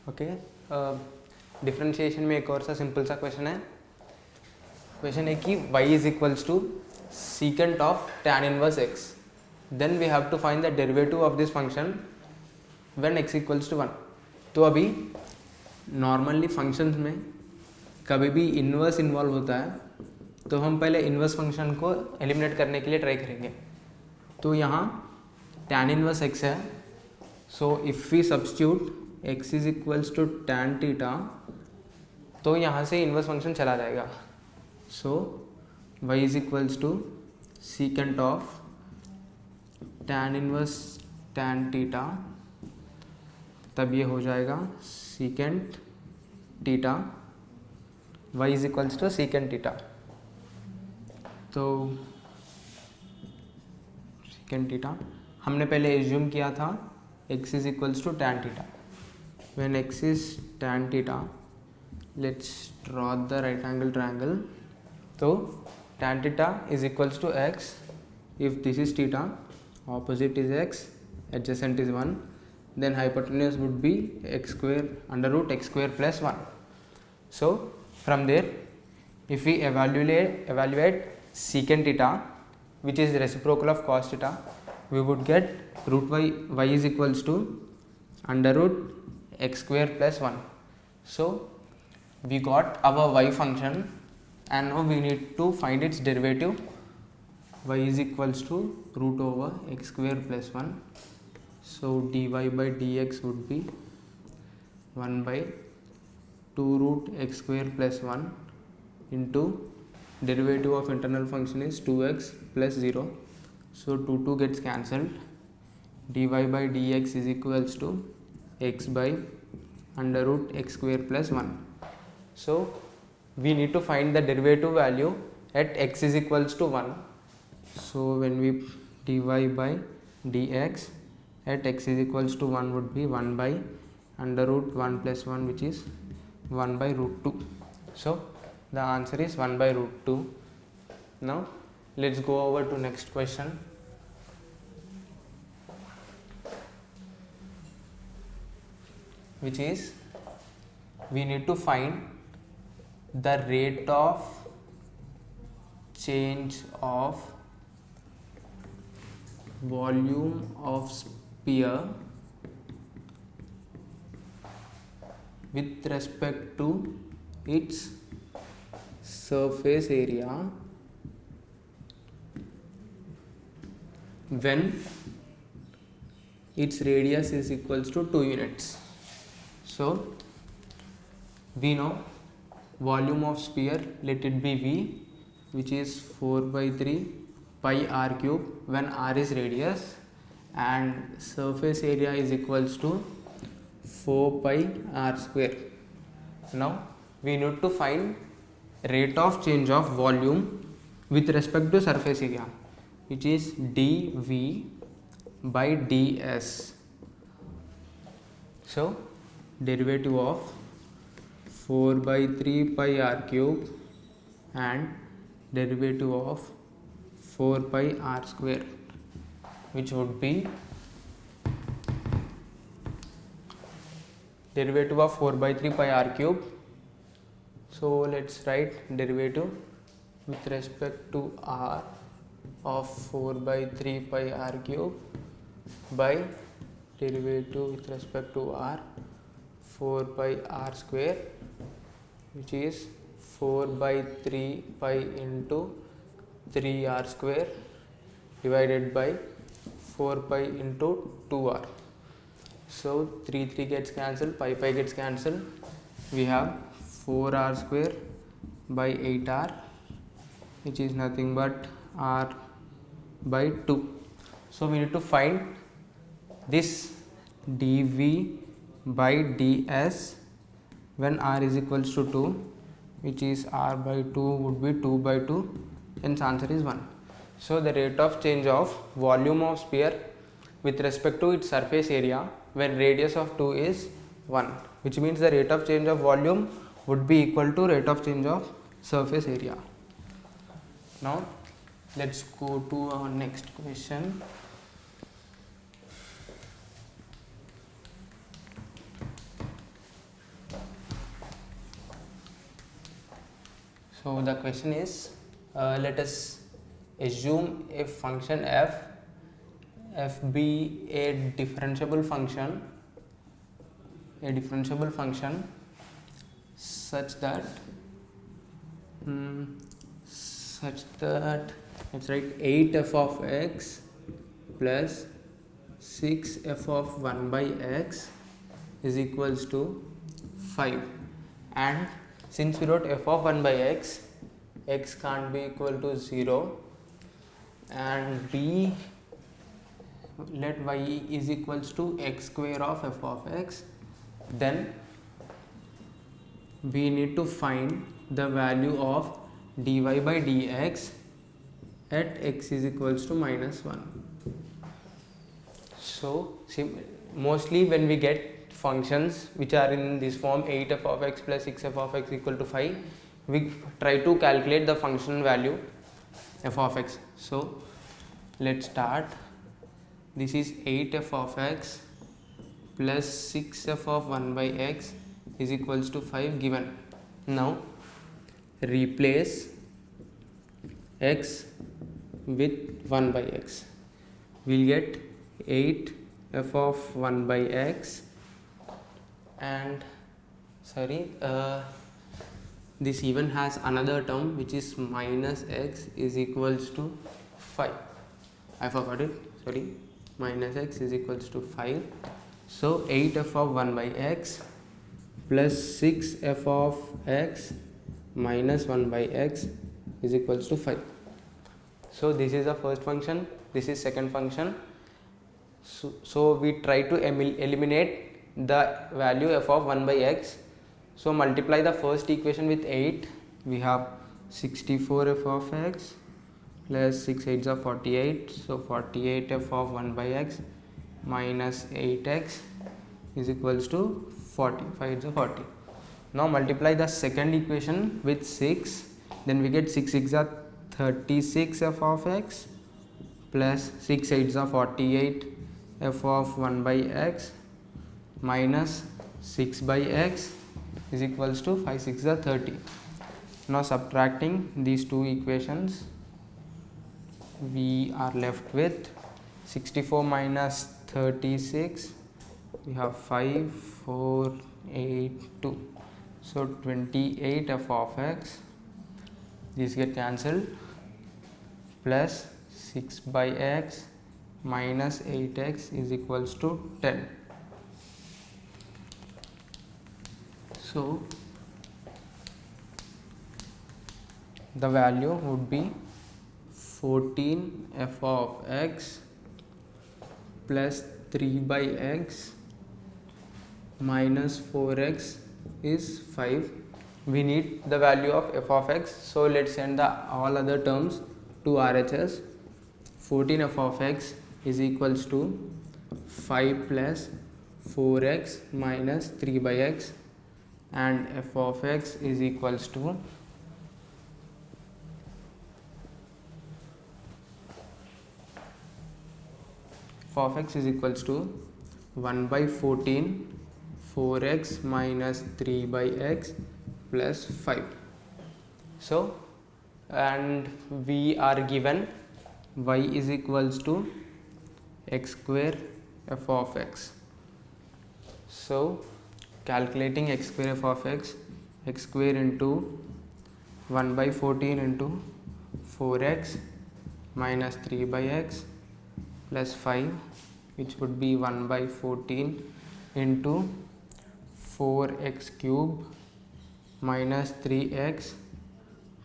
Okay, differentiation में एक और सा सिंपल सा क्वेश्चन है. क्वेश्चन है कि y is equals to secant of tan inverse x. Then we have to find the derivative of this function when x equals to 1. तो अभी नॉर्मली फंक्शंस में कभी भी इन्वर्स इन्वॉल्व होता है तो हम पहले इन्वर्स फंक्शन को एलिमिनेट करने के लिए ट्राई करेंगे. तो यहाँ tan इनवर्स x है, so if we substitute x is equals to tan theta, तो यहाँ से इन्वर्स फंक्शन चला जाएगा. So y is equals to secant of tan inverse tan theta, तब ये हो जाएगा secant theta. y is equals to secant theta. तो सीकेंट थीटा हमने पहले एज्यूम किया था x is equals to tan theta. When x is tan theta, let's draw the right angle triangle. तो tan theta is equals to x. If this is theta, opposite is x, adjacent is 1, then hypotenuse would be x square under root x square plus 1. So from there, if we evaluate secant theta, which is reciprocal of cos theta, we would get root y is equals to under root x square plus 1. So we got our y function and now we need to find its derivative. Y is equals to root over x square plus 1. So dy by dx would be 1 by 2 root x square plus 1 into derivative of internal function is 2x plus 0. So 2 gets cancelled. dy by dx is equals to x by under root x square plus 1. So we need to find the derivative value at x is equals to 1. So when we dy by dx at x is equals to 1 would be 1 by under root 1 plus 1, which is 1 by root 2. So the answer is 1 by root 2. Now let's go over to next question. Which is we need to find the rate of change of volume of sphere with respect to its surface area when its radius is equals to 2 units. So we know volume of sphere, let it be V, which is 4 by 3 pi r cube when r is radius, and surface area is equals to 4 pi r square. Now we need to find rate of change of volume with respect to surface area, which is dV by ds. So derivative of 4 by 3 pi r cube and derivative of 4 pi r square, which would be derivative of 4 by 3 pi r cube. So let's write derivative with respect to r of 4 by 3 pi r cube by derivative with respect to r 4 pi r square, which is 4 by 3 pi into 3 r square divided by 4 pi into 2r. So 3 gets cancelled, pi gets cancelled. We have 4r square by 8r, which is nothing but r by 2. So we need to find this dV by ds when r is equals to 2, which is r by 2 would be 2 by 2. Hence answer is 1. So the rate of change of volume of sphere with respect to its surface area when radius of 2 is 1, which means the rate of change of volume would be equal to rate of change of surface area. Now let's go to our next question. So the question is, let us assume a function f be a differentiable function such that let's write 8f of x plus 6f of 1 by x is equals to 5, and since we wrote f of 1 by x can't be equal to 0, and b let y is equals to x square of f of x, then we need to find the value of dy by dx at x is equals to -1. So mostly when we get functions which are in this form 8f of x plus 6f of x equal to 5, we try to calculate the function value f of x. So let's start. This is 8f of x plus 6f of 1 by x is equals to 5 given. Now replace x with 1 by x. We'll get 8 f of 1 by x, and this even has another term which is minus x is equals to 5. I forgot it, sorry. Minus x is equals to 5. So 8f of 1 by x plus 6f of x minus 1 by x is equals to 5. So this is the first function, this is second function. So we try to eliminate the value f of 1 by x. So multiply the first equation with 8. We have 64f of x plus 6 8s are 48. So 48f of 1 by x minus 8x is equals to 40. 5 8s are 40. Now multiply the second equation with 6. Then we get 6 6s are 36 f of x plus 6 8s are 48 f of 1 by x minus 6 by x is equals to 5 6 are 30. Now subtracting these two equations, we are left with 64 minus 36, we have 5 4 8 2. So 28 f of x, these get cancelled, plus 6 by x minus 8x is equals to 10. So the value would be 14 f of x plus 3 by x minus 4x is 5. We need the value of f of x, so let's send the all other terms to RHS. 14 f of x is equals to 5 plus 4x minus 3 by x, and f of x is equals to f of x is equals to 1 by 14 4x minus 3 by x plus 5. So and we are given y is equals to x square f of x. So calculating x square f of x square into 1 by 14 into 4x minus 3 by x plus 5, which would be 1 by 14 into 4x cube minus 3x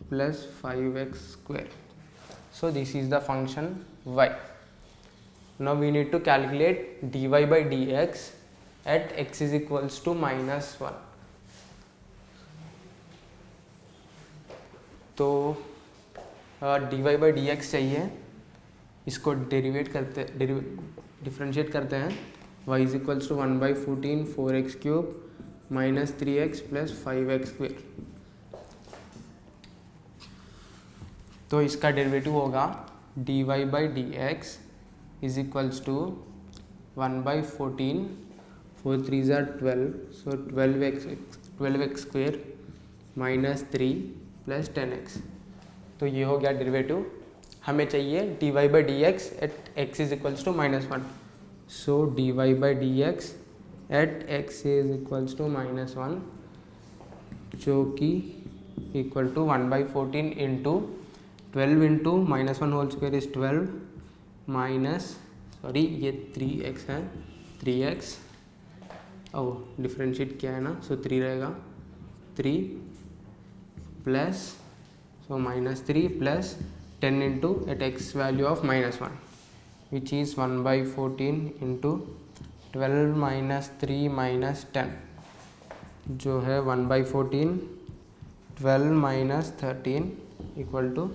plus 5x square. So this is the function y. Now we need to calculate dy by dx at x is equals to -1. तो dy by dx चाहिए, इसको differentiate करते हैं. y is equals to 1 by 14 4x cube minus 3x plus 5x square. तो इसका derivative होगा dy by dx is equals to 1 by 14 4 3s are 12, so 12x square minus 3 plus 10x। तो ये हो गया डेरिवेटिव। हमें चाहिए dy by D X at X is equals to -1। सो dy by D X at X is equals to -1, जो कि equal to 1/14 into 12 into -1 whole square is 12 minus, sorry ये 3x है, 3x डिफ्रेंशिएट किया है ना, सो 3 रहेगा, 3 plus, so -3 plus 10 into at X value of -1 which is 1/14 into 12 minus 3 minus 10 जो है 1/14, 12 माइनस 13 इक्वल टू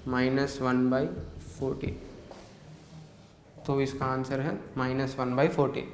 -1/14। तो इसका आंसर है -1/14।